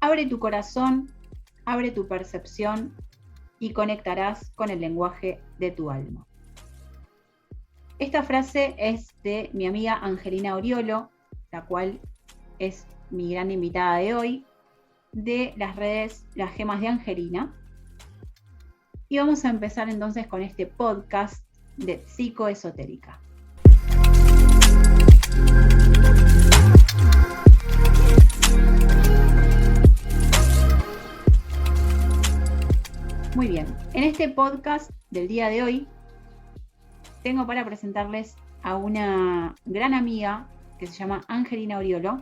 Abre tu corazón, abre tu percepción y conectarás con el lenguaje de tu alma. Esta frase es de mi amiga Angelina Oriolo, la cual es mi gran invitada de hoy, de las redes Las Gemas de Angelina. Y vamos a empezar entonces con este podcast de psicoesotérica. Muy bien, en este podcast del día de hoy tengo para presentarles a una gran amiga que se llama Angelina Oriolo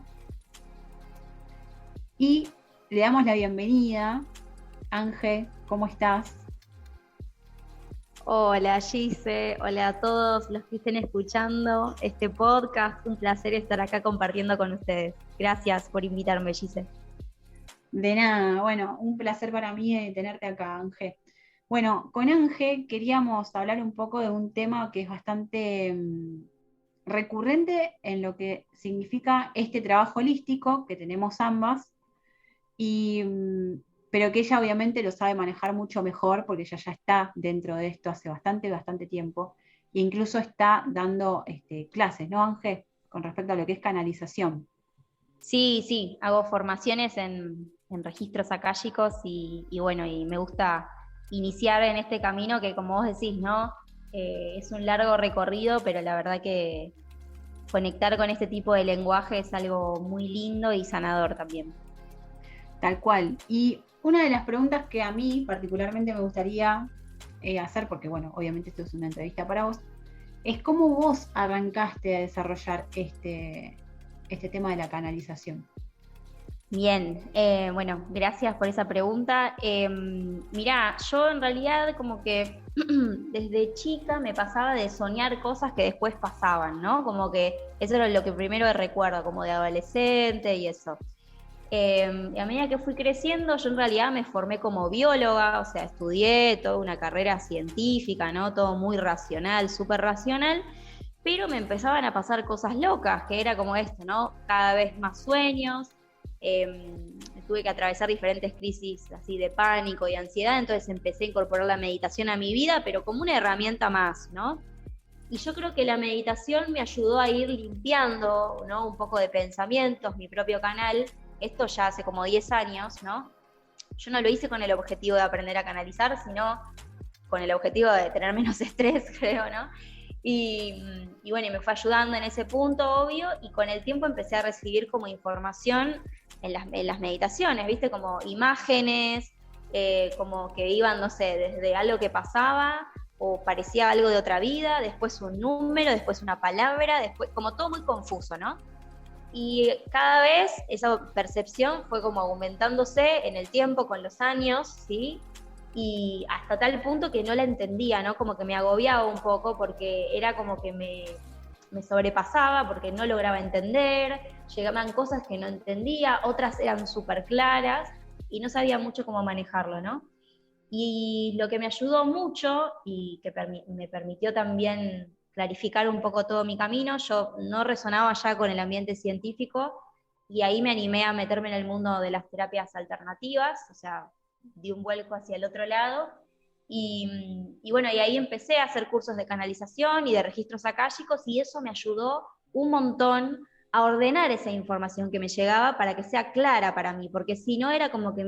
y le damos la bienvenida. Ángel, ¿cómo estás? Hola Gise, hola a todos los que estén escuchando este podcast, un placer estar acá compartiendo con ustedes. Gracias por invitarme, Gise. De nada, bueno, un placer para mí tenerte acá, Ángel. Bueno, con Ángel queríamos hablar un poco de un tema que es bastante recurrente en lo que significa este trabajo holístico que tenemos ambas, pero que ella obviamente lo sabe manejar mucho mejor porque ella ya está dentro de esto hace bastante tiempo e incluso está dando clases, ¿no, Ángel? Con respecto a lo que es canalización. Sí, hago formaciones en registros akáshicos y bueno, y me gusta iniciar en este camino que, como vos decís, ¿no? Es un largo recorrido, pero la verdad que conectar con este tipo de lenguaje es algo muy lindo y sanador también. Tal cual. Y una de las preguntas que a mí particularmente me gustaría hacer, porque bueno, obviamente esto es una entrevista para vos, es cómo vos arrancaste a desarrollar este tema de la canalización. Bien, bueno, gracias por esa pregunta. Mirá, yo en realidad como que desde chica me pasaba de soñar cosas que después pasaban, ¿no? Como que eso era lo que primero recuerdo, como de adolescente y eso. Y a medida que fui creciendo, yo en realidad me formé como bióloga, o sea, estudié toda una carrera científica, ¿no? Todo muy racional, súper racional, pero me empezaban a pasar cosas locas, que era como esto, ¿no? Cada vez más sueños, tuve que atravesar diferentes crisis así de pánico y ansiedad, entonces empecé a incorporar la meditación a mi vida, pero como una herramienta más, ¿no? Y yo creo que la meditación me ayudó a ir limpiando, ¿no? Un poco de pensamientos, mi propio canal. Esto ya hace como 10 años, ¿no? Yo no lo hice con el objetivo de aprender a canalizar, sino con el objetivo de tener menos estrés, creo, ¿no? Y bueno, y me fue ayudando en ese punto, obvio, y con el tiempo empecé a recibir como información en las meditaciones, ¿viste? Como imágenes, como que iban, no sé, desde algo que pasaba o parecía algo de otra vida, después un número, después una palabra, después como todo muy confuso, ¿no? Y cada vez esa percepción fue como aumentándose en el tiempo, con los años, ¿sí? Y hasta tal punto que no la entendía, ¿no? Como que me agobiaba un poco porque era como que me sobrepasaba, porque no lograba entender, llegaban cosas que no entendía, otras eran súper claras y no sabía mucho cómo manejarlo, ¿no? Y lo que me ayudó mucho y que me permitió también clarificar un poco todo mi camino, yo no resonaba ya con el ambiente científico y ahí me animé a meterme en el mundo de las terapias alternativas, o sea, di un vuelco hacia el otro lado y bueno, y ahí empecé a hacer cursos de canalización y de registros akáshicos y eso me ayudó un montón a ordenar esa información que me llegaba para que sea clara para mí, porque si no era como que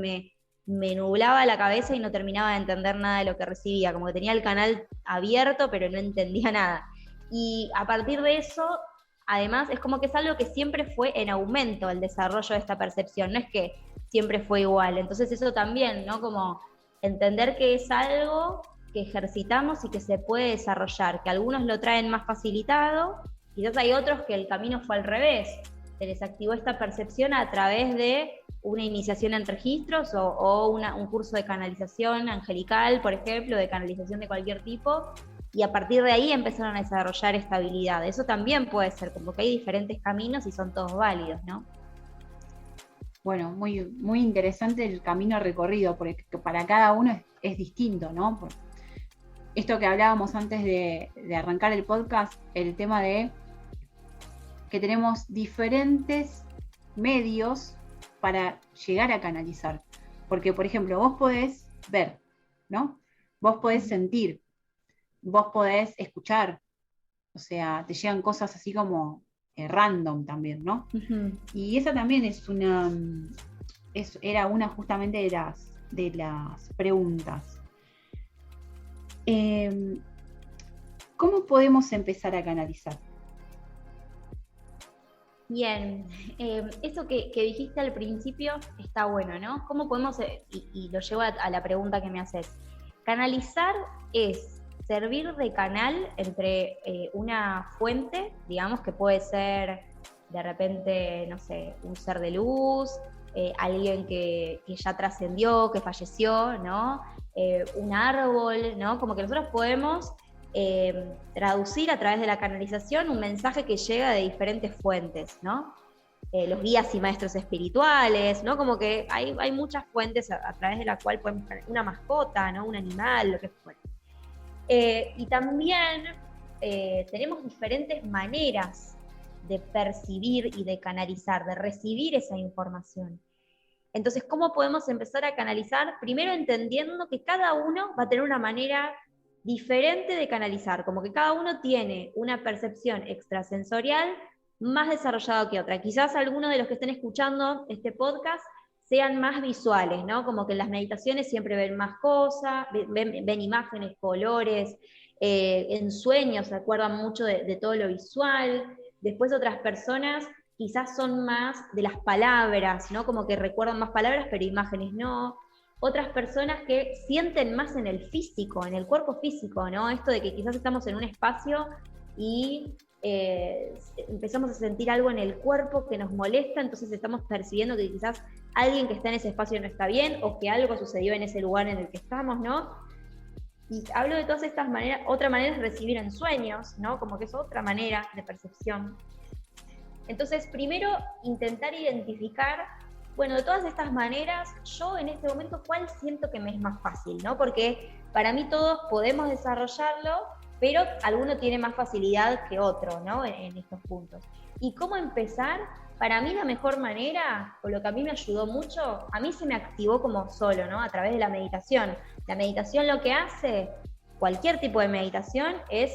me nublaba la cabeza y no terminaba de entender nada de lo que recibía, como que tenía el canal abierto pero no entendía nada. Y a partir de eso, además, es como que es algo que siempre fue en aumento el desarrollo de esta percepción, no es que siempre fue igual. Entonces eso también, ¿no? Como entender que es algo que ejercitamos y que se puede desarrollar, que algunos lo traen más facilitado, quizás hay otros que el camino fue al revés, se les activó esta percepción a través de una iniciación en registros o un curso de canalización angelical, por ejemplo, de canalización de cualquier tipo, y a partir de ahí empezaron a desarrollar esta habilidad. Eso también puede ser, como que hay diferentes caminos y son todos válidos, ¿no? Bueno, muy, muy interesante el camino recorrido, porque para cada uno es distinto, ¿no? Esto que hablábamos antes de arrancar el podcast, el tema de que tenemos diferentes medios para llegar a canalizar. Porque, por ejemplo, vos podés ver, ¿no? Vos podés sentir, vos podés escuchar, o sea, te llegan cosas así como random también, ¿no? Y esa también era una justamente de las preguntas. ¿Cómo podemos empezar a canalizar? Bien, eso que dijiste al principio está bueno, ¿no? ¿Cómo podemos, y lo llevo a la pregunta que me haces, canalizar es servir de canal entre una fuente, digamos que puede ser de repente, no sé, un ser de luz, alguien que ya trascendió, que falleció, ¿no? Un árbol, ¿no? Como que nosotros podemos traducir a través de la canalización un mensaje que llega de diferentes fuentes, ¿no? Los guías y maestros espirituales, ¿no? Como que hay muchas fuentes a través de la cual podemos, una mascota, ¿no? Un animal, lo que fuera. Y también tenemos diferentes maneras de percibir y de canalizar, de recibir esa información. Entonces, ¿cómo podemos empezar a canalizar? Primero entendiendo que cada uno va a tener una manera diferente de canalizar, como que cada uno tiene una percepción extrasensorial más desarrollada que otra. Quizás algunos de los que estén escuchando este podcast sean más visuales, ¿no? Como que en las meditaciones siempre ven más cosas, ven imágenes, colores, en sueños se acuerdan mucho de todo lo visual. Después otras personas quizás son más de las palabras, ¿no? Como que recuerdan más palabras, pero imágenes no. Otras personas que sienten más en el físico, en el cuerpo físico, ¿no? Esto de que quizás estamos en un espacio y empezamos a sentir algo en el cuerpo que nos molesta, entonces estamos percibiendo que quizás alguien que está en ese espacio no está bien, o que algo sucedió en ese lugar en el que estamos, ¿no? Y hablo de todas estas maneras. Otra manera es recibir en sueños, ¿no? Como que es otra manera de percepción. Entonces, primero, intentar identificar, bueno, de todas estas maneras, yo en este momento, ¿cuál siento que me es más fácil, ¿no? Porque para mí todos podemos desarrollarlo, pero alguno tiene más facilidad que otro, ¿no? En estos puntos. ¿Y cómo empezar? Para mí la mejor manera, o lo que a mí me ayudó mucho, a mí se me activó como solo, ¿no? A través de la meditación. La meditación lo que hace, cualquier tipo de meditación, es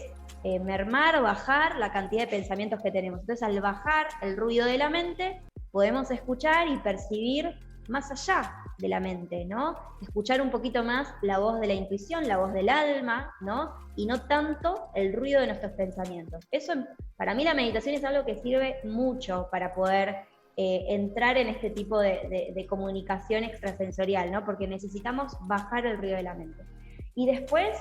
mermar, bajar la cantidad de pensamientos que tenemos. Entonces, al bajar el ruido de la mente, podemos escuchar y percibir más allá de la mente, ¿no? Escuchar un poquito más la voz de la intuición, la voz del alma, ¿no? Y no tanto el ruido de nuestros pensamientos. Eso, para mí la meditación es algo que sirve mucho para poder entrar en este tipo de comunicación extrasensorial, ¿no? Porque necesitamos bajar el ruido de la mente. Y después,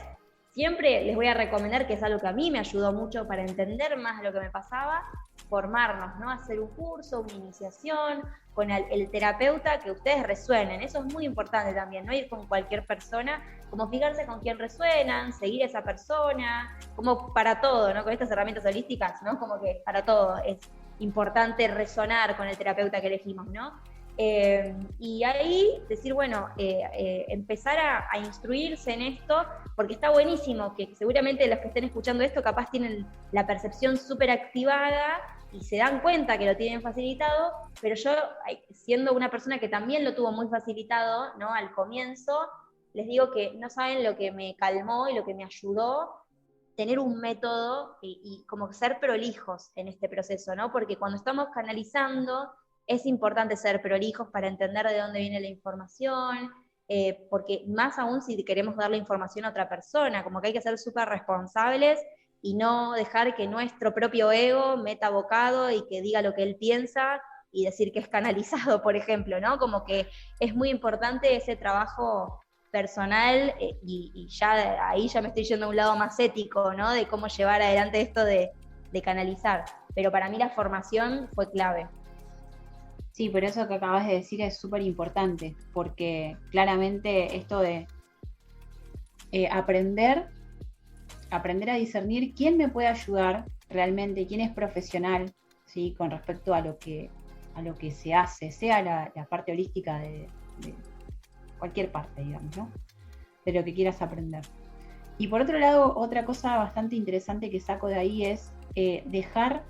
siempre les voy a recomendar, que es algo que a mí me ayudó mucho para entender más lo que me pasaba, formarnos, ¿no? Hacer un curso, una iniciación, con el terapeuta que ustedes resuenen. Eso es muy importante también, no ir con cualquier persona, como fijarse con quién resuenan, seguir a esa persona, como para todo, ¿no? Con estas herramientas holísticas, ¿no? Como que para todo es importante resonar con el terapeuta que elegimos, ¿no? Y ahí decir, bueno, empezar a instruirse en esto, porque está buenísimo, que seguramente los que estén escuchando esto capaz tienen la percepción súper activada y se dan cuenta que lo tienen facilitado, pero yo, siendo una persona que también lo tuvo muy facilitado, ¿no? Al comienzo, les digo que no saben lo que me calmó y lo que me ayudó tener un método y como ser prolijos en este proceso, ¿no? Porque cuando estamos canalizando, es importante ser prolijos para entender de dónde viene la información, porque más aún si queremos dar la información a otra persona, como que hay que ser súper responsables y no dejar que nuestro propio ego meta bocado y que diga lo que él piensa y decir que es canalizado, por ejemplo, ¿no? Como que es muy importante ese trabajo personal y ya ahí ya me estoy yendo a un lado más ético, ¿no? De cómo llevar adelante esto de canalizar. Pero para mí la formación fue clave. Sí, pero eso que acabas de decir es súper importante, porque claramente esto de aprender a discernir quién me puede ayudar realmente, quién es profesional, ¿sí? Con respecto a lo que se hace, sea la parte holística de cualquier parte, digamos, ¿no? De lo que quieras aprender. Y por otro lado, otra cosa bastante interesante que saco de ahí es dejar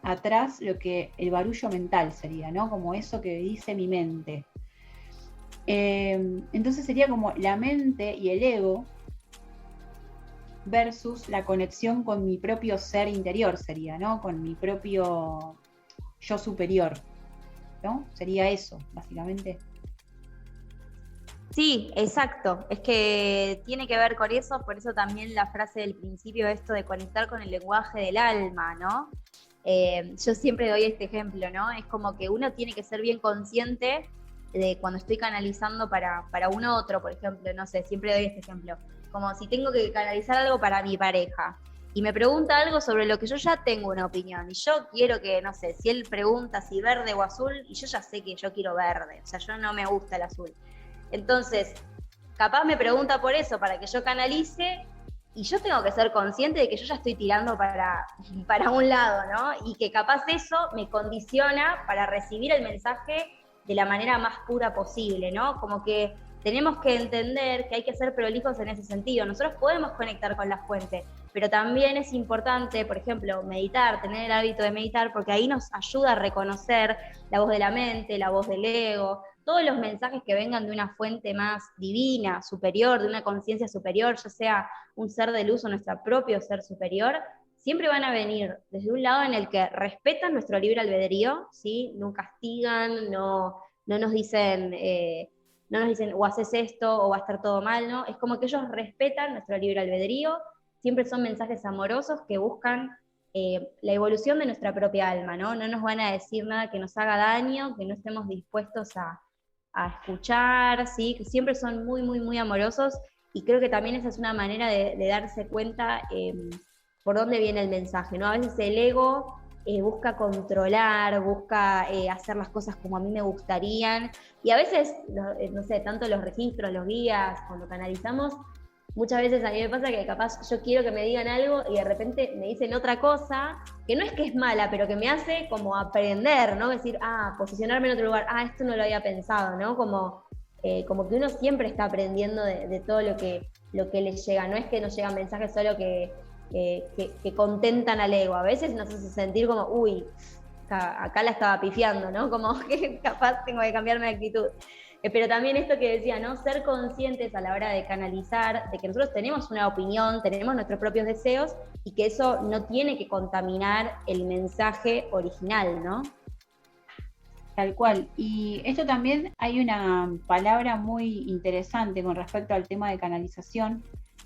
atrás lo que el barullo mental sería, ¿no? Como eso que dice mi mente. Entonces sería como la mente y el ego versus la conexión con mi propio ser interior sería, ¿no? Con mi propio yo superior, ¿no? Sería eso, básicamente. Sí, exacto. Es que tiene que ver con eso, por eso también la frase del principio, esto de conectar con el lenguaje del alma, ¿no? Yo siempre doy este ejemplo, ¿no? Es como que uno tiene que ser bien consciente de cuando estoy canalizando para un otro, por ejemplo, no sé, siempre doy este ejemplo. Como si tengo que canalizar algo para mi pareja y me pregunta algo sobre lo que yo ya tengo una opinión y yo quiero que, no sé, si él pregunta si verde o azul y yo ya sé que yo quiero verde, o sea, yo no me gusta el azul. Entonces, capaz me pregunta por eso, para que yo canalice, y yo tengo que ser consciente de que yo ya estoy tirando para un lado, ¿no? Y que capaz eso me condiciona para recibir el mensaje de la manera más pura posible, ¿no? Como que tenemos que entender que hay que ser prolijos en ese sentido. Nosotros podemos conectar con la fuente, pero también es importante, por ejemplo, meditar, tener el hábito de meditar, porque ahí nos ayuda a reconocer la voz de la mente, la voz del ego, todos los mensajes que vengan de una fuente más divina, superior, de una conciencia superior, ya sea un ser de luz o nuestro propio ser superior, siempre van a venir desde un lado en el que respetan nuestro libre albedrío, ¿sí? No castigan, no nos dicen, o haces esto o va a estar todo mal, ¿no? Es como que ellos respetan nuestro libre albedrío, siempre son mensajes amorosos que buscan la evolución de nuestra propia alma, ¿no? No nos van a decir nada que nos haga daño, que no estemos dispuestos a escuchar, ¿sí? Que siempre son muy, muy, muy amorosos, y creo que también esa es una manera de darse cuenta por dónde viene el mensaje, ¿no? A veces el ego busca controlar, busca hacer las cosas como a mí me gustarían, y a veces, no sé, tanto los registros, los guías, cuando canalizamos, muchas veces a mí me pasa que capaz yo quiero que me digan algo y de repente me dicen otra cosa, que no es que es mala, pero que me hace como aprender, ¿no? Decir, posicionarme en otro lugar, esto no lo había pensado, ¿no? Como que uno siempre está aprendiendo de todo lo que les llega, no es que nos llegan mensajes solo que contentan al ego, a veces nos hace sentir como, uy, acá la estaba pifiando, ¿no? Como que capaz tengo que cambiarme de actitud. Pero también esto que decía, ¿no? Ser conscientes a la hora de canalizar, de que nosotros tenemos una opinión, tenemos nuestros propios deseos, y que eso no tiene que contaminar el mensaje original, ¿no? Tal cual. Y esto también hay una palabra muy interesante con respecto al tema de canalización,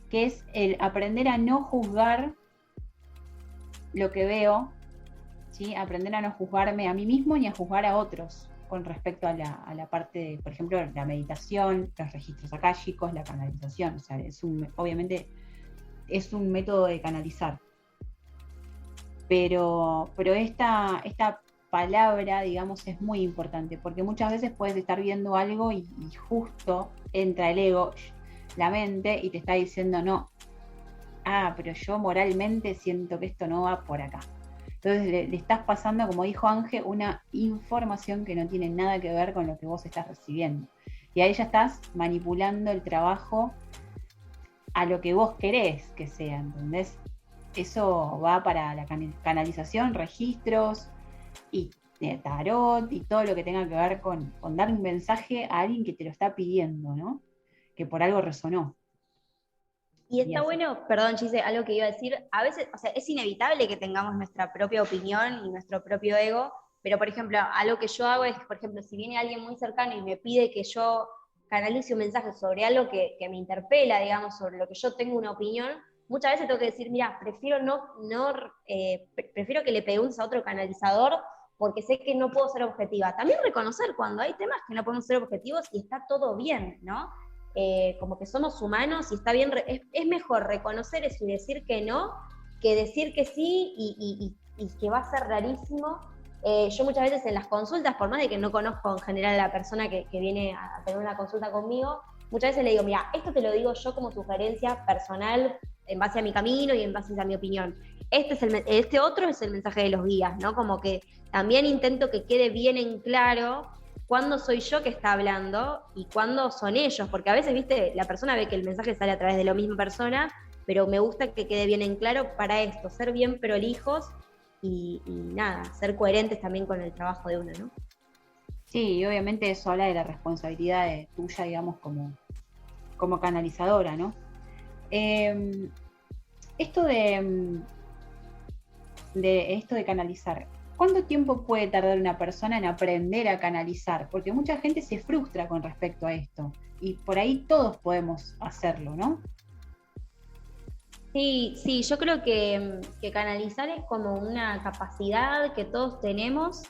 que es el aprender a no juzgar lo que veo, ¿sí? Aprender a no juzgarme a mí mismo ni a juzgar a otros con respecto a la parte de, por ejemplo, la meditación, los registros akáshicos, la canalización. O sea, obviamente es un método de canalizar. Pero esta palabra, digamos, es muy importante, porque muchas veces puedes estar viendo algo y justo entra el ego, la mente, y te está diciendo, no, pero yo moralmente siento que esto no va por acá. Entonces le estás pasando, como dijo Ángel, una información que no tiene nada que ver con lo que vos estás recibiendo. Y ahí ya estás manipulando el trabajo a lo que vos querés que sea, ¿entendés? Eso va para la canalización, registros y tarot y todo lo que tenga que ver con dar un mensaje a alguien que te lo está pidiendo, ¿no? Que por algo resonó. Y está bueno, perdón, Gise, algo que iba a decir, a veces, o sea, es inevitable que tengamos nuestra propia opinión y nuestro propio ego, pero por ejemplo, algo que yo hago es, por ejemplo, si viene alguien muy cercano y me pide que yo canalice un mensaje sobre algo que me interpela, digamos, sobre lo que yo tengo una opinión, muchas veces tengo que decir, mira, prefiero que le preguntes a otro canalizador porque sé que no puedo ser objetiva. También reconocer cuando hay temas que no podemos ser objetivos y está todo bien, ¿no? Como que somos humanos y está bien, es mejor reconocer eso y decir que no, que decir que sí y que va a ser rarísimo. Yo muchas veces en las consultas, por más de que no conozco en general a la persona que viene a tener una consulta conmigo, muchas veces le digo, mira, esto te lo digo yo como sugerencia personal en base a mi camino y en base a mi opinión. Este otro es el mensaje de los guías, ¿no? Como que también intento que quede bien en claro cuándo soy yo que está hablando y cuándo son ellos, porque a veces, viste, la persona ve que el mensaje sale a través de la misma persona, pero me gusta que quede bien en claro para esto, ser bien prolijos y nada, ser coherentes también con el trabajo de uno, ¿no? Sí, y obviamente eso habla de la responsabilidad tuya, digamos, como canalizadora, ¿no? Esto esto de canalizar, ¿cuánto tiempo puede tardar una persona en aprender a canalizar? Porque mucha gente se frustra con respecto a esto, y por ahí todos podemos hacerlo, ¿no? Sí, yo creo que canalizar es como una capacidad que todos tenemos,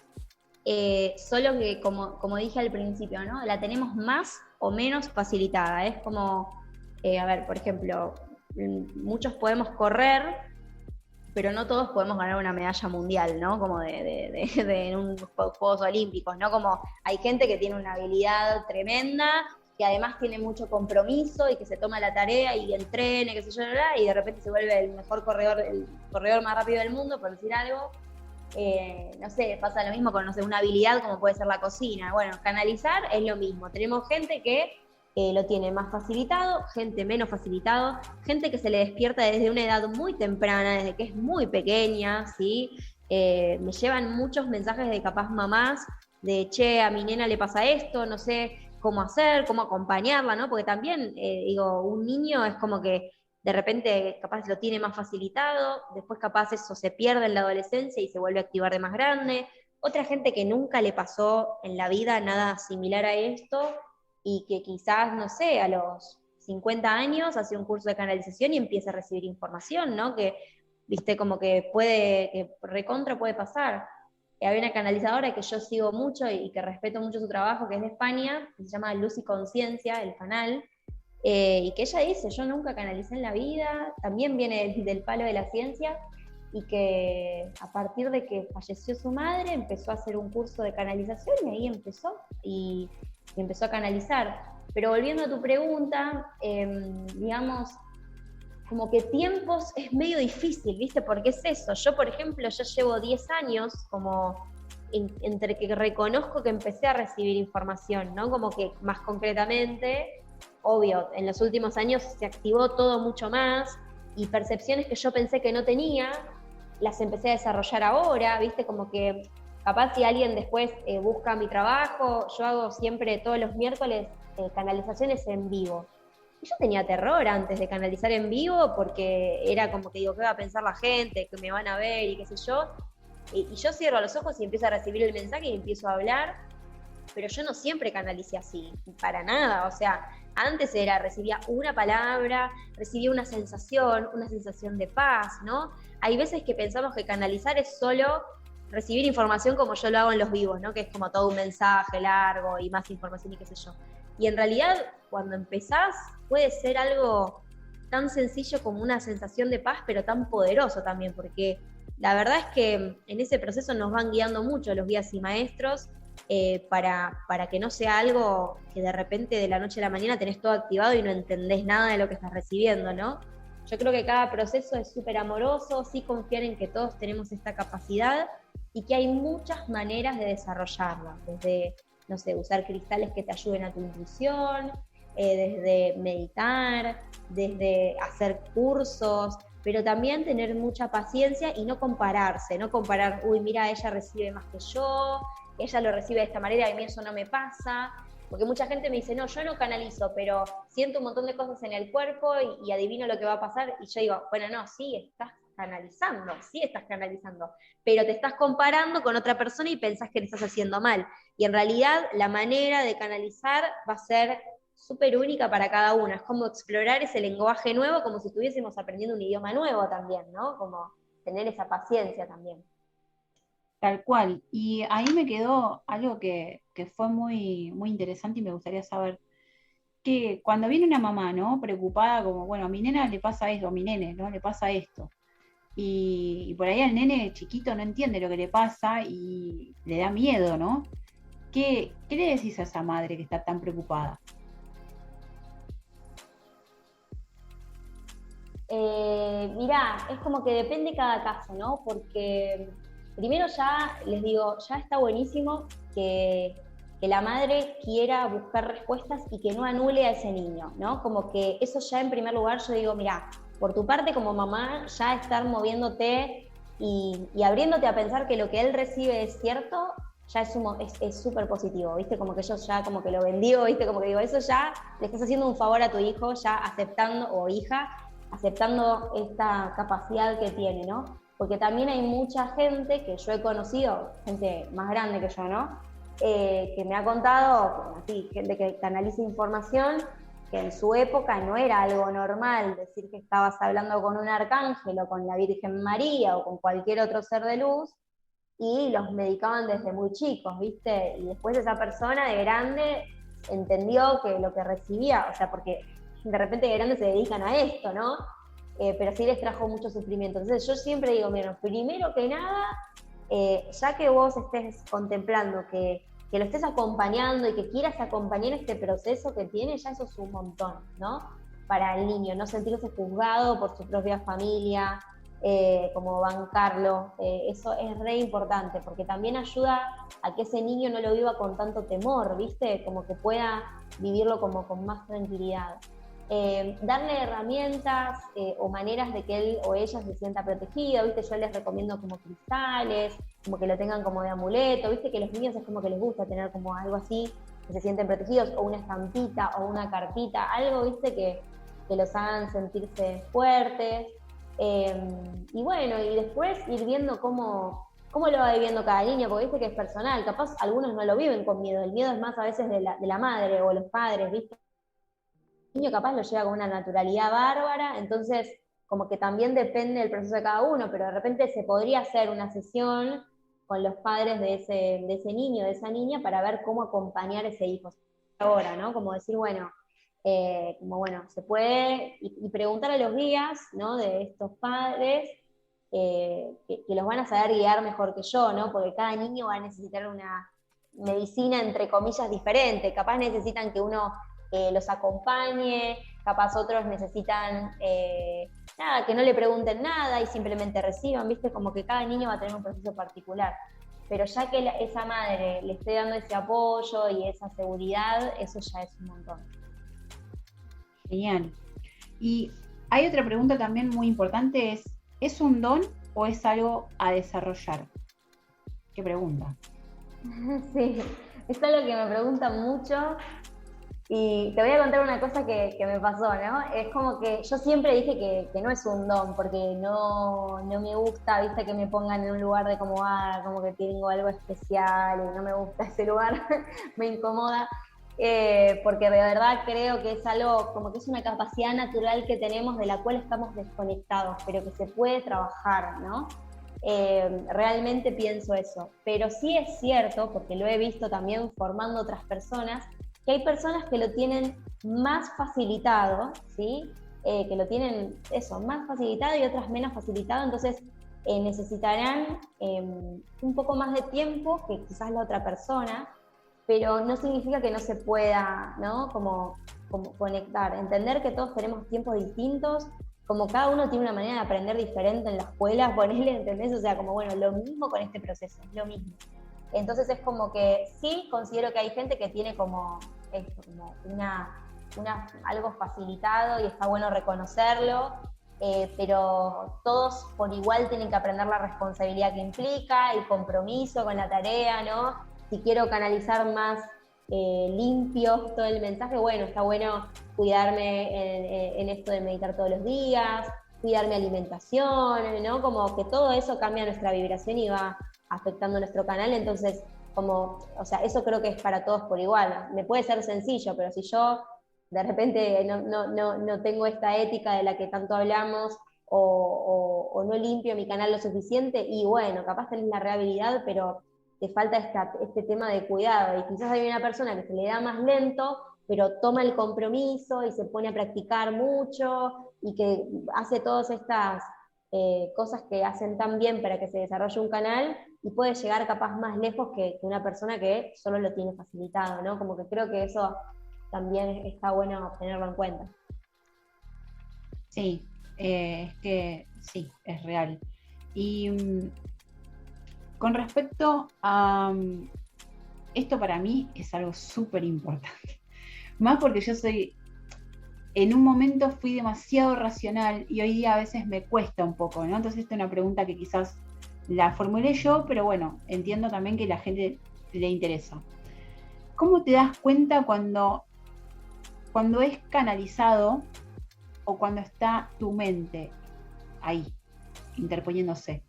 solo que como dije al principio, ¿no? La tenemos más o menos facilitada. Es como, a ver, por ejemplo, muchos podemos correr, pero no todos podemos ganar una medalla mundial, ¿no? Como en unos Juegos Olímpicos, ¿no? Como hay gente que tiene una habilidad tremenda, que además tiene mucho compromiso y que se toma la tarea y entrene, qué sé yo, y de repente se vuelve el mejor corredor, el corredor más rápido del mundo, por decir algo. No sé, pasa lo mismo con, no sé, una habilidad como puede ser la cocina. Bueno, canalizar es lo mismo. Tenemos gente que lo tiene más facilitado, gente menos facilitado, gente que se le despierta desde una edad muy temprana, desde que es muy pequeña, ¿sí? Me llevan muchos mensajes de capaz mamás, de che, a mi nena le pasa esto, no sé cómo hacer, cómo acompañarla, ¿no? Porque también, digo, un niño es como que de repente capaz lo tiene más facilitado, después capaz eso se pierde en la adolescencia y se vuelve a activar de más grande. Otra gente que nunca le pasó en la vida nada similar a esto y que quizás, no sé, a los 50 años hace un curso de canalización y empieza a recibir información, ¿no? Que, viste, como que puede, que recontra puede pasar. Había una canalizadora que yo sigo mucho y que respeto mucho su trabajo, que es de España, que se llama Luz y Conciencia, el canal, y que ella dice, yo nunca canalicé en la vida, también viene del palo de la ciencia, y que a partir de que falleció su madre empezó a hacer un curso de canalización y ahí empezó, y empezó a canalizar. Pero volviendo a tu pregunta, digamos, como que tiempos es medio difícil, ¿viste? Porque es eso. Yo, por ejemplo, ya llevo 10 años como entre que reconozco que empecé a recibir información, ¿no? Como que más concretamente, obvio, en los últimos años se activó todo mucho más y percepciones que yo pensé que no tenía, las empecé a desarrollar ahora, ¿viste? Como que capaz si alguien después busca mi trabajo, yo hago siempre todos los miércoles canalizaciones en vivo. Y yo tenía terror antes de canalizar en vivo porque era como que digo, ¿qué va a pensar la gente? Que me van a ver y qué sé yo. Y yo cierro los ojos y empiezo a recibir el mensaje y empiezo a hablar, pero yo no siempre canalicé así, para nada. O sea, antes recibía una palabra, recibía una sensación de paz, ¿no? Hay veces que pensamos que canalizar es solo recibir información como yo lo hago en los vivos, ¿no? Que es como todo un mensaje largo y más información y qué sé yo. Y en realidad, cuando empezás, puede ser algo tan sencillo como una sensación de paz, pero tan poderoso también, porque la verdad es que en ese proceso nos van guiando mucho los guías y maestros para que no sea algo que de repente de la noche a la mañana tenés todo activado y no entendés nada de lo que estás recibiendo, ¿no? Yo creo que cada proceso es súper amoroso, sí confiar en que todos tenemos esta capacidad y que hay muchas maneras de desarrollarla, desde, no sé, usar cristales que te ayuden a tu intuición, desde meditar, desde hacer cursos, pero también tener mucha paciencia y no compararse, no comparar, uy, mira, ella recibe más que yo, ella lo recibe de esta manera y a mí eso no me pasa, porque mucha gente me dice, no, yo no canalizo, pero siento un montón de cosas en el cuerpo y adivino lo que va a pasar, y yo digo, bueno, no, sí estás canalizando, pero te estás comparando con otra persona y pensás que le estás haciendo mal, y en realidad la manera de canalizar va a ser súper única para cada uno, es como explorar ese lenguaje nuevo, como si estuviésemos aprendiendo un idioma nuevo también, ¿no? Como tener esa paciencia también. Tal cual. Y ahí me quedó algo que fue muy, muy interesante y me gustaría saber, que cuando viene una mamá, ¿no? Preocupada como, bueno, a mi nena le pasa esto, a mi nene, ¿no? Le pasa esto. Y por ahí el nene chiquito no entiende lo que le pasa y le da miedo, ¿no? ¿Qué le decís a esa madre que está tan preocupada? Mirá, es como que depende cada caso, ¿no? Porque primero ya les digo, ya está buenísimo que la madre quiera buscar respuestas y que no anule a ese niño, ¿no? Como que eso ya en primer lugar yo digo, mirá, por tu parte como mamá ya estar moviéndote y abriéndote a pensar que lo que él recibe es cierto, ya es súper positivo, ¿viste? Como que yo ya como que lo bendigo, ¿viste? Como que digo, eso ya le estás haciendo un favor a tu hijo, ya aceptando, o hija, aceptando esta capacidad que tiene, ¿no? Porque también hay mucha gente que yo he conocido, gente más grande que yo, ¿no? Que me ha contado, así, gente que canaliza información, que en su época no era algo normal decir que estabas hablando con un arcángel o con la Virgen María o con cualquier otro ser de luz, y los medicaban desde muy chicos, ¿viste? Y después esa persona de grande entendió que lo que recibía, o sea, porque de repente de grande se dedican a esto, ¿no? Pero sí les trajo mucho sufrimiento. Entonces yo siempre digo, mira, primero que nada, ya que vos estés contemplando que lo estés acompañando y que quieras acompañar este proceso que tiene, ya eso es un montón, ¿no? Para el niño, no sentirse juzgado por su propia familia, como bancarlo, eso es re importante, porque también ayuda a que ese niño no lo viva con tanto temor, ¿viste? Como que pueda vivirlo como con más tranquilidad. Darle herramientas o maneras de que él o ella se sienta protegido, ¿viste? Yo les recomiendo como cristales, como que lo tengan como de amuleto, ¿viste? Que los niños es como que les gusta tener como algo así, que se sienten protegidos, o una estampita o una cartita, algo, ¿viste? Que los hagan sentirse fuertes. Y bueno, y después ir viendo cómo lo va viviendo cada niño, porque viste que es personal, capaz algunos no lo viven con miedo, el miedo es más a veces de la madre o los padres, ¿viste? El niño capaz lo lleva con una naturalidad bárbara, entonces como que también depende del proceso de cada uno, pero de repente se podría hacer una sesión con los padres de ese niño, de esa niña, para ver cómo acompañar a ese hijo ahora, ¿no? Como decir, bueno, se puede, y preguntar a los guías, ¿no? De estos padres, que los van a saber guiar mejor que yo, ¿no? Porque cada niño va a necesitar una medicina, entre comillas, diferente. Capaz necesitan que uno los acompañe, capaz otros necesitan nada, que no le pregunten nada y simplemente reciban, ¿viste? Como que cada niño va a tener un proceso particular. Pero ya que esa madre le esté dando ese apoyo y esa seguridad, eso ya es un montón. Genial. Y hay otra pregunta también muy importante, ¿es un don o es algo a desarrollar? ¿Qué pregunta? Sí, es algo que me preguntan mucho. Y te voy a contar una cosa que me pasó, ¿no? Es como que yo siempre dije que no es un don, porque no me gusta, viste, que me pongan en un lugar de como que tengo algo especial y no me gusta ese lugar, me incomoda, porque de verdad creo que es algo, como que es una capacidad natural que tenemos de la cual estamos desconectados, pero que se puede trabajar, ¿no? Realmente pienso eso, pero sí es cierto, porque lo he visto también formando otras personas, que hay personas que lo tienen más facilitado, ¿sí? Que lo tienen eso, más facilitado y otras menos facilitado, entonces necesitarán un poco más de tiempo que quizás la otra persona, pero no significa que no se pueda, ¿no? Como conectar, entender que todos tenemos tiempos distintos, como cada uno tiene una manera de aprender diferente en la escuela, ponerle, ¿entendés? O sea, como bueno, lo mismo con este proceso, lo mismo. Entonces es como que sí considero que hay gente que tiene como esto, como algo facilitado y está bueno reconocerlo, pero todos por igual tienen que aprender la responsabilidad que implica, el compromiso con la tarea, ¿no? Si quiero canalizar más limpio todo el mensaje, bueno, está bueno cuidarme en esto de meditar todos los días, cuidar mi alimentación, ¿no? Como que todo eso cambia nuestra vibración y va afectando nuestro canal, entonces eso creo que es para todos por igual. Me puede ser sencillo, pero si yo de repente no tengo esta ética de la que tanto hablamos o no limpio mi canal lo suficiente, y bueno, capaz tenés la rehabilidad, pero te falta este tema de cuidado, y quizás hay una persona que se le da más lento, pero toma el compromiso y se pone a practicar mucho y que hace todas estas cosas que hacen tan bien para que se desarrolle un canal, y puede llegar capaz más lejos que una persona que solo lo tiene facilitado, ¿no? Como que creo que eso también está bueno tenerlo en cuenta. Sí, es que sí, es real. Y con respecto a esto, para mí es algo súper importante. Más porque yo en un momento fui demasiado racional y hoy día a veces me cuesta un poco, ¿no? Entonces esta es una pregunta que quizás la formulé yo, pero bueno, entiendo también que a la gente le interesa. ¿Cómo te das cuenta cuando es canalizado o cuando está tu mente ahí, interponiéndose?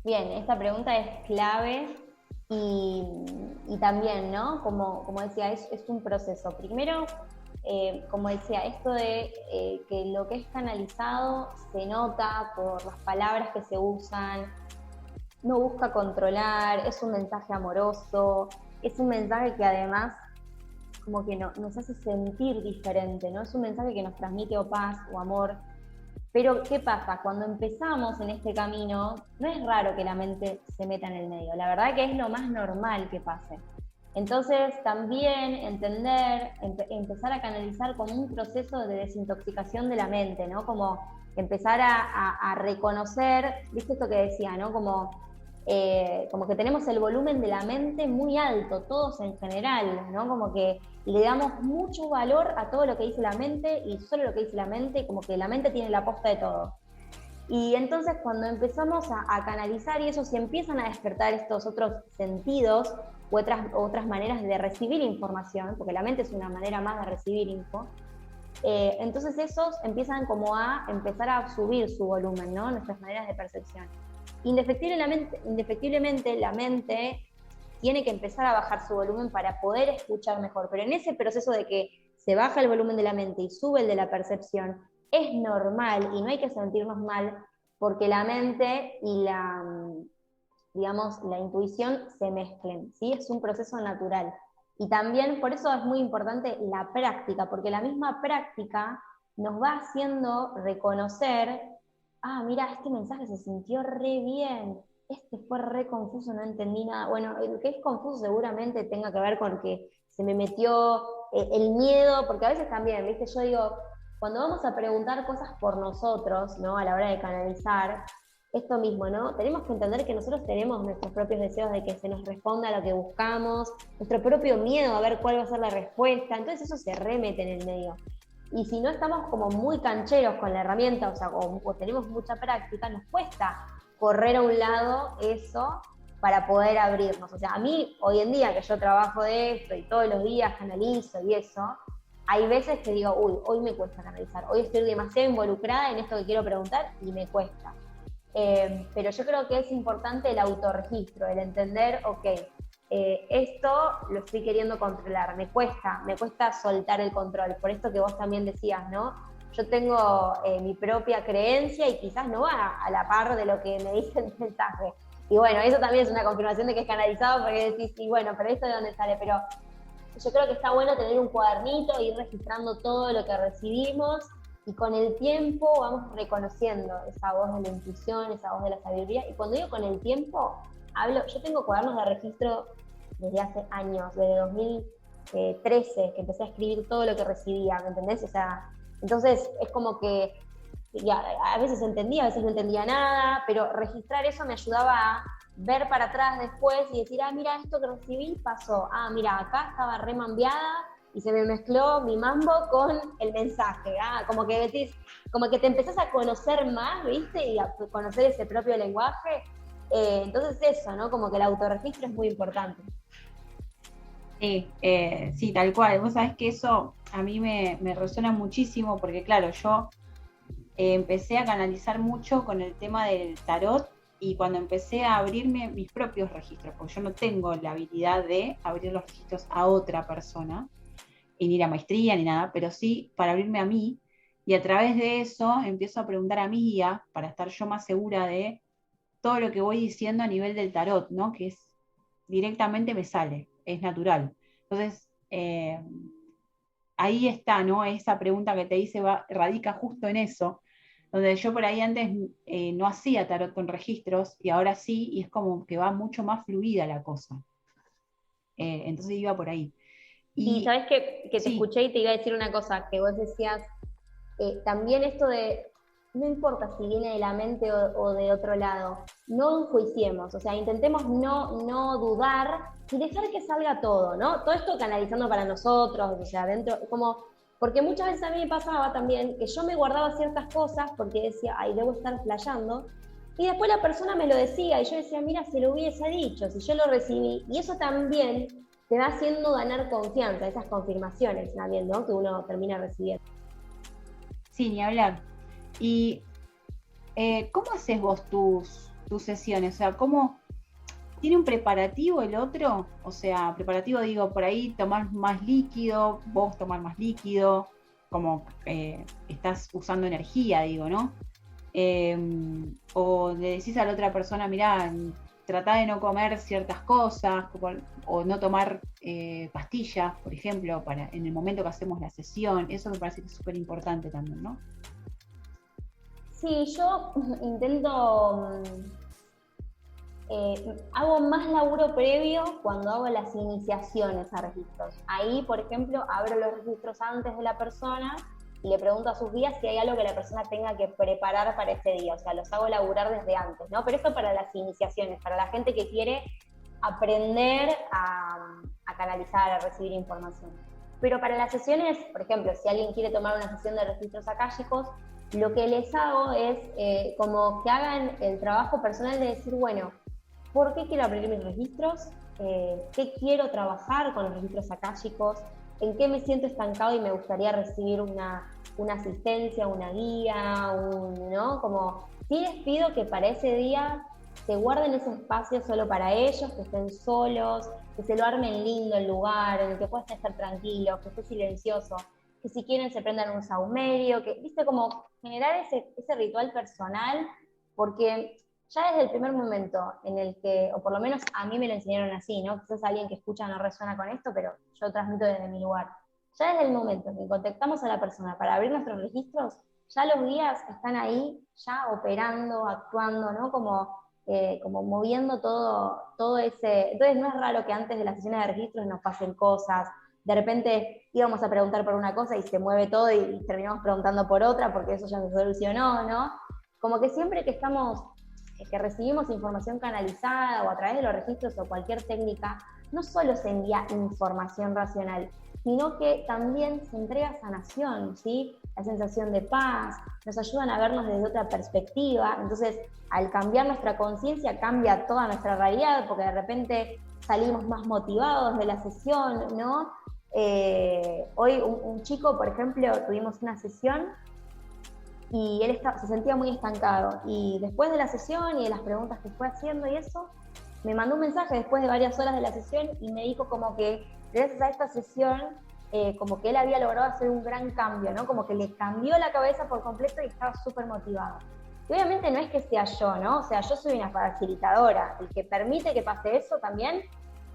Bien, esta pregunta es clave y también, ¿no? Como decía, es un proceso. Primero, como decía, esto de que lo que es canalizado se nota por las palabras que se usan, no busca controlar, es un mensaje amoroso, es un mensaje que además como que nos hace sentir diferente, ¿no? Es un mensaje que nos transmite o paz o amor. Pero, ¿qué pasa? Cuando empezamos en este camino, no es raro que la mente se meta en el medio. La verdad que es lo más normal que pase. Entonces, también entender, empezar a canalizar como un proceso de desintoxicación de la mente, ¿no? Como empezar a reconocer, ¿viste esto que decía, ¿no? Como que tenemos el volumen de la mente muy alto, todos en general, ¿no? Como que le damos mucho valor a todo lo que dice la mente y solo lo que dice la mente, como que la mente tiene la posta de todo. Y entonces cuando empezamos a canalizar y eso, se empiezan a despertar estos otros sentidos u otras maneras de recibir información, porque la mente es una manera más de recibir info, entonces esos empiezan como a empezar a subir su volumen, ¿no? Nuestras maneras de percepción. Indefectiblemente la mente tiene que empezar a bajar su volumen para poder escuchar mejor, pero en ese proceso de que se baja el volumen de la mente y sube el de la percepción, es normal y no hay que sentirnos mal porque la mente y la intuición se mezclen, ¿sí? Es un proceso natural. Y también por eso es muy importante la práctica, porque la misma práctica nos va haciendo reconocer, mira, este mensaje se sintió re bien, este fue re confuso, no entendí nada. Bueno, el que es confuso seguramente tenga que ver con que se me metió el miedo, porque a veces también, ¿viste? Yo digo, cuando vamos a preguntar cosas por nosotros, ¿no? A la hora de canalizar, esto mismo, ¿no? Tenemos que entender que nosotros tenemos nuestros propios deseos de que se nos responda a lo que buscamos, nuestro propio miedo a ver cuál va a ser la respuesta, entonces eso se remete en el medio. Y si no estamos como muy cancheros con la herramienta, o sea, o tenemos mucha práctica, nos cuesta correr a un lado eso para poder abrirnos. O sea, a mí hoy en día que yo trabajo de esto y todos los días canalizo y eso, hay veces que digo, uy, hoy me cuesta canalizar, hoy estoy demasiado involucrada en esto que quiero preguntar y me cuesta. Pero yo creo que es importante el autorregistro, el entender, ok, esto lo estoy queriendo controlar, me cuesta soltar el control, por esto que vos también decías, ¿no? Yo tengo mi propia creencia y quizás no va a la par de lo que me dice el mensaje. Y bueno, eso también es una confirmación de que es canalizado, porque decís, sí, bueno, pero esto de dónde sale, pero yo creo que está bueno tener un cuadernito, ir registrando todo lo que recibimos, y con el tiempo vamos reconociendo esa voz de la intuición, esa voz de la sabiduría. Y cuando digo con el tiempo, yo tengo cuadernos de registro desde hace años, desde 2013, que empecé a escribir todo lo que recibía, ¿me entendés? O sea, entonces es como que a veces entendía, a veces no entendía nada, pero registrar eso me ayudaba a ver para atrás después y decir, mira, esto que recibí pasó, mira, acá estaba remambiada, y se me mezcló mi mambo con el mensaje, como que decís, como que te empezás a conocer más, ¿viste? Y a conocer ese propio lenguaje. Entonces eso, ¿no? Como que el autorregistro es muy importante. Sí, sí, tal cual. Vos sabés que eso a mí me resuena muchísimo porque, claro, yo empecé a canalizar mucho con el tema del tarot y cuando empecé a abrirme mis propios registros, porque yo no tengo la habilidad de abrir los registros a otra persona, y ni la maestría ni nada, pero sí para abrirme a mí, y a través de eso empiezo a preguntar a mi guía para estar yo más segura de todo lo que voy diciendo a nivel del tarot, ¿no? Que es directamente me sale, es natural. Entonces, ahí está, ¿no? Esa pregunta que te hice radica justo en eso, donde yo por ahí antes no hacía tarot con registros y ahora sí, y es como que va mucho más fluida la cosa. Entonces iba por ahí. Y sabes que te sí. escuché y te iba a decir una cosa, que vos decías, también esto de, no importa si viene de la mente o de otro lado, no enjuiciemos, o sea, intentemos no dudar y dejar que salga todo, ¿no? Todo esto canalizando para nosotros, o sea, dentro, como, porque muchas veces a mí me pasaba también que yo me guardaba ciertas cosas porque decía, debo estar flasheando, Y después la persona me lo decía y yo decía, mira, se lo hubiese dicho, si yo lo recibí. Y eso también te va haciendo ganar confianza, esas confirmaciones también, ¿no? Que uno termina recibiendo. Sí, ni hablar. Y ¿cómo haces vos tus sesiones? O sea, ¿cómo tiene un preparativo el otro? O sea, preparativo digo, por ahí tomar más líquido, vos tomar más líquido, como estás usando energía, digo, ¿no? O le decís a la otra persona, mirá, tratá de no comer ciertas cosas, o no tomar pastillas, por ejemplo, en el momento que hacemos la sesión. Eso me parece que es súper importante también, ¿no? Sí, yo intento, hago más laburo previo cuando hago las iniciaciones a registros. Ahí, por ejemplo, abro los registros antes de la persona y le pregunto a sus guías si hay algo que la persona tenga que preparar para ese día. O sea, los hago laburar desde antes, ¿no? Pero esto para las iniciaciones, para la gente que quiere aprender a canalizar, a recibir información. Pero para las sesiones, por ejemplo, si alguien quiere tomar una sesión de registros akáshicos, lo que les hago es como que hagan el trabajo personal de decir, bueno, ¿por qué quiero abrir mis registros? ¿Qué quiero trabajar con los registros akáshicos? ¿En qué me siento estancado y me gustaría recibir una asistencia, una guía? ¿No? Como, sí les pido que para ese día se guarden ese espacio solo para ellos, que estén solos, que se lo armen lindo el lugar, en el que puedan estar tranquilos, que esté silencioso, que si quieren se prendan un saumerio, que, viste, como generar ese ritual personal, porque ya desde el primer momento en el que, o por lo menos a mí me lo enseñaron así, ¿no? Quizás alguien que escucha no resuena con esto, pero yo transmito desde mi lugar. Ya desde el momento en que contactamos a la persona para abrir nuestros registros, ya los guías están ahí, ya operando, actuando, ¿no? Como moviendo todo ese... Entonces no es raro que antes de las sesiones de registros nos pasen cosas, de repente íbamos a preguntar por una cosa y se mueve todo y terminamos preguntando por otra porque eso ya se solucionó, ¿no? Como que siempre que recibimos información canalizada o a través de los registros o cualquier técnica, no solo se envía información racional, sino que también se entrega sanación, ¿sí? La sensación de paz, nos ayudan a vernos desde otra perspectiva. Entonces, al cambiar nuestra conciencia, cambia toda nuestra realidad, porque de repente salimos más motivados de la sesión, ¿no? Hoy un chico, por ejemplo, tuvimos una sesión y él se sentía muy estancado. Y después de la sesión y de las preguntas que fue haciendo y eso, me mandó un mensaje después de varias horas de la sesión y me dijo como que gracias a esta sesión, como que él había logrado hacer un gran cambio, ¿no? Como que le cambió la cabeza por completo y estaba súper motivado. Y obviamente no es que sea yo, ¿no? O sea, yo soy una facilitadora. El que permite que pase eso también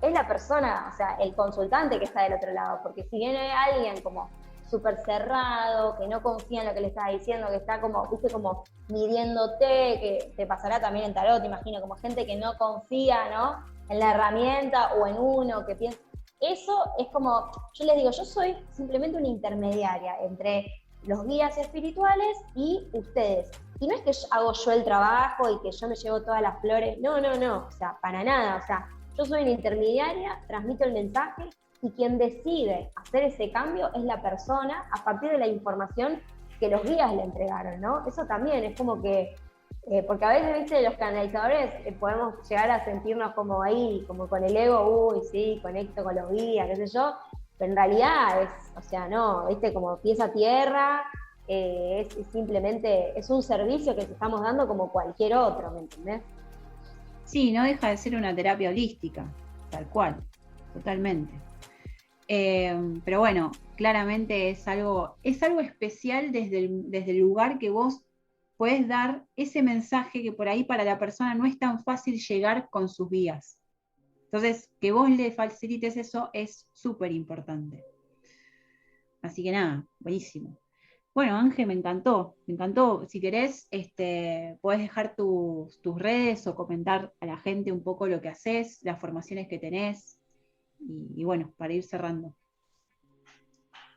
es la persona, o sea, el consultante que está del otro lado. Porque si viene alguien como súper cerrado, que no confía en lo que le estás diciendo, que está como, viste, como midiéndote, que te pasará también en tarot, imagino, como gente que no confía, ¿no? En la herramienta o en uno, que piensa. Eso es como, yo les digo, yo soy simplemente una intermediaria entre los guías espirituales y ustedes. Y no es que hago yo el trabajo y que yo me llevo todas las flores, no, o sea, para nada, o sea, yo soy una intermediaria, transmito el mensaje y quien decide hacer ese cambio es la persona a partir de la información que los guías le entregaron, ¿no? Eso también es como que, porque a veces, viste, los canalizadores podemos llegar a sentirnos como ahí, como con el ego, uy, sí, conecto con los guías, qué sé yo, pero en realidad es, o sea, no, viste, como pies a tierra, es simplemente, es un servicio que te estamos dando como cualquier otro, ¿me entendés? Sí, no deja de ser una terapia holística, tal cual, totalmente. Pero bueno, claramente es algo especial desde el lugar que vos podés dar ese mensaje que por ahí para la persona no es tan fácil llegar con sus guías. Entonces, que vos le facilites eso es súper importante. Así que nada, buenísimo. Bueno, Ángel, me encantó. Si querés, podés dejar tus redes o comentar a la gente un poco lo que haces, las formaciones que tenés, y bueno, para ir cerrando.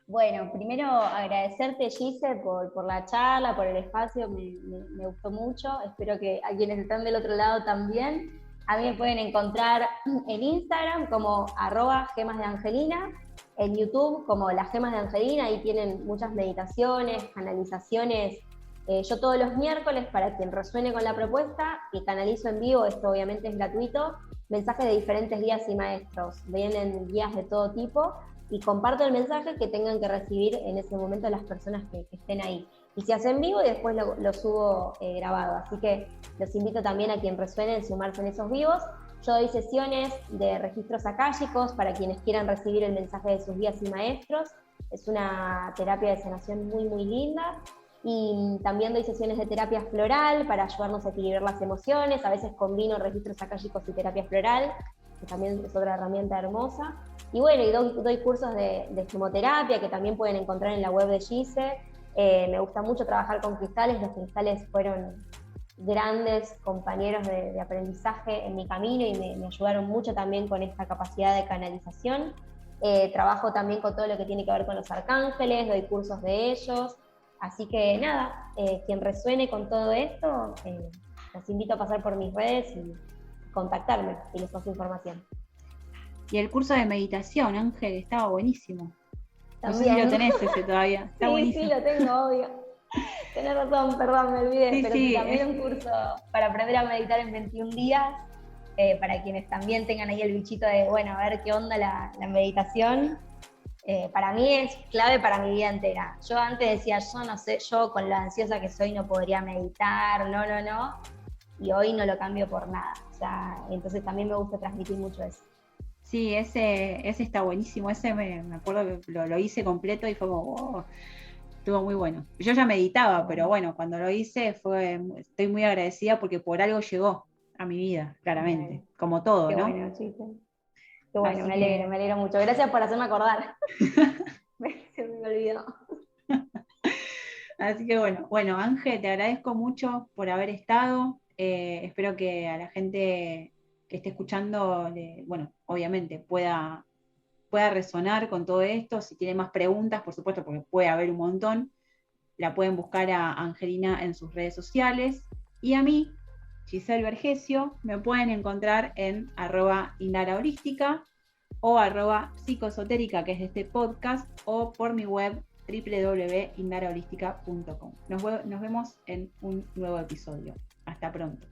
Bueno, primero agradecerte, Gise, por la charla, por el espacio, me gustó mucho, espero que a quienes están del otro lado también. A mí me pueden encontrar en Instagram como @gemasdeangelina, en YouTube como Las Gemas de Angelina, ahí tienen muchas meditaciones, canalizaciones Yo todos los miércoles, para quien resuene con la propuesta, y canalizo en vivo, esto obviamente es gratuito, mensajes de diferentes guías y maestros. Vienen guías de todo tipo y comparto el mensaje que tengan que recibir en ese momento las personas que estén ahí. Y se hace en vivo y después lo subo grabado. Así que los invito también a quien resuene en sumarse en esos vivos. Yo doy sesiones de registros akáshicos para quienes quieran recibir el mensaje de sus guías y maestros. Es una terapia de sanación muy, muy linda. Y también doy sesiones de terapia floral para ayudarnos a equilibrar las emociones. A veces combino registros akáshicos y terapia floral, que también es otra herramienta hermosa. Y bueno, y doy cursos de gemoterapia que también pueden encontrar en la web de Gise. Me gusta mucho trabajar con cristales. Los cristales fueron grandes compañeros de aprendizaje en mi camino y me ayudaron mucho también con esta capacidad de canalización. Trabajo también con todo lo que tiene que ver con los arcángeles, doy cursos de ellos. Así que nada, quien resuene con todo esto, los invito a pasar por mis redes y contactarme y les paso información. Y el curso de meditación, Ángel, estaba buenísimo. También. No sé si lo tenés ese todavía. Está buenísimo. Sí, lo tengo, obvio. Tenés razón, perdón, me olvidé, pero sí, también un curso para aprender a meditar en 21 días, para quienes también tengan ahí el bichito de, bueno, a ver qué onda la meditación. Para mí es clave para mi vida entera. Yo antes decía, yo no sé, yo con la ansiosa que soy no podría meditar, no, y hoy no lo cambio por nada. O sea, entonces también me gusta transmitir mucho eso. Sí, ese está buenísimo, ese me acuerdo que lo hice completo y fue como, wow, estuvo muy bueno. Yo ya meditaba, pero bueno, cuando lo hice estoy muy agradecida porque por algo llegó a mi vida, claramente, como todo, Qué ¿no? Bueno, chicos. Qué bueno, me alegro mucho. Gracias por hacerme acordar. Se me olvidó. Así que bueno, Ángel, te agradezco mucho por haber estado. Espero que a la gente que esté escuchando, obviamente pueda resonar con todo esto. Si tiene más preguntas, por supuesto, porque puede haber un montón, la pueden buscar a Angelina en sus redes sociales. Y a mí, Giselle Vergesio, me pueden encontrar en @InaraHolística o @psicoesotérica, que es de este podcast, o por mi web www.inaraholística.com. Nos vemos en un nuevo episodio. Hasta pronto.